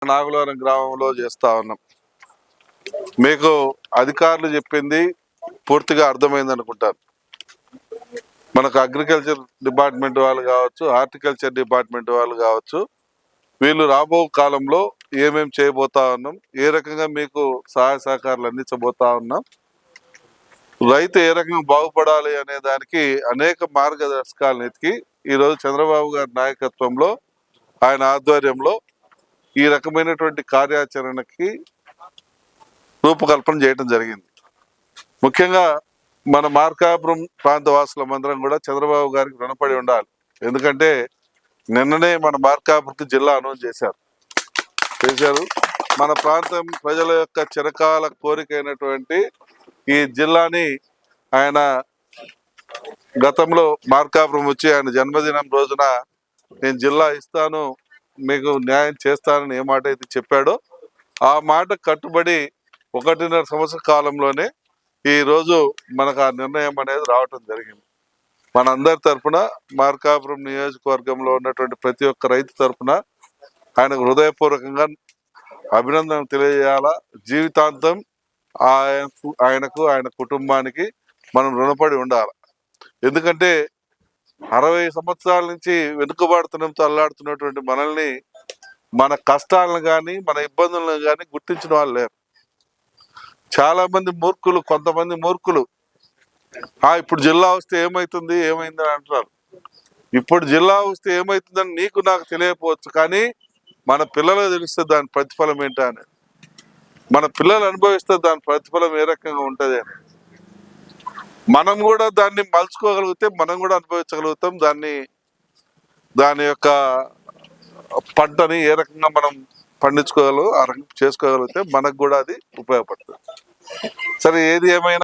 నాగులవరం గ్రామంలో చేస్తా ఉన్నాం. మీకు అధికారులు చెప్పింది పూర్తిగా అర్థమైంది అనుకుంటాను. మనకు అగ్రికల్చర్ డిపార్ట్మెంట్ వాళ్ళు కావచ్చు, హార్టికల్చర్ డిపార్ట్మెంట్ వాళ్ళు కావచ్చు, వీళ్ళు రాబో కాలంలో ఏమేమి చేయబోతా ఉన్నాం, ఏ రకంగా మీకు సహాయ సహకారాలు అందించబోతా ఉన్నాం, రైతు ఏ రకంగా బాగుపడాలి అనే దానికి అనేక మార్గదర్శకాలను ఎతికి ఈరోజు చంద్రబాబు గారి నాయకత్వంలో, ఆయన ఆధ్వర్యంలో ఈ రకమైనటువంటి కార్యాచరణకి రూపకల్పన చేయడం జరిగింది. ముఖ్యంగా మన మార్కాపురం ప్రాంత వాసులమందరం కూడా చంద్రబాబు గారికి రుణపడి ఉండాలి. ఎందుకంటే నిన్ననే మన మార్కాపురంకి జిల్లా అనౌన్స్ చేశారు. మన ప్రాంతం ప్రజల యొక్క చిరకాల కోరిక అయినటువంటి ఈ జిల్లాని ఆయన గతంలో మార్కాపురం వచ్చి ఆయన జన్మదినం రోజున నేను జిల్లా ఇస్తాను, మీకు న్యాయం చేస్తానని ఏ మాట అయితే చెప్పాడో ఆ మాట కట్టుబడి 1.5 సంవత్సర కాలంలోనే ఈరోజు మనకు ఆ నిర్ణయం అనేది రావటం జరిగింది. మనందరి తరఫున, మార్కాపురం నియోజకవర్గంలో ఉన్నటువంటి ప్రతి ఒక్క రైతు తరఫున ఆయనకు హృదయపూర్వకంగా అభినందన తెలియజేయాలా. జీవితాంతం ఆయనకు ఆయన కుటుంబానికి మనం రుణపడి ఉండాలి. ఎందుకంటే 60 సంవత్సరాల నుంచి వెనుకబాటుతనంతో అల్లాడుతున్నటువంటి మనల్ని, మన కష్టాలను కానీ మన ఇబ్బందులను కానీ గుర్తించిన వాళ్ళు లేరు. చాలా మంది మూర్ఖులు, కొంతమంది మూర్ఖులు ఇప్పుడు జిల్లా వస్తే ఏమైతుంది ఏమైందని అంటున్నారు. ఇప్పుడు జిల్లా వస్తే ఏమైతుందని నీకు నాకు తెలియకపోవచ్చు, కానీ మన పిల్లలకు తెలిస్తే దాని ప్రతిఫలం ఏంటా అని, మన పిల్లలు అనుభవిస్తే దాని ప్రతిఫలం ఏ రకంగా ఉంటుంది అని మనం కూడా దాన్ని మలుచుకోగలిగితే మనం కూడా అనుభవించగలుగుతాం. దాని యొక్క పంటని ఏ రకంగా మనం పండించుకోగలం, ఆ రకంగా చేసుకోగలిగితే మనకు కూడా అది ఉపయోగపడుతుంది. సరే, ఏది ఏమైనా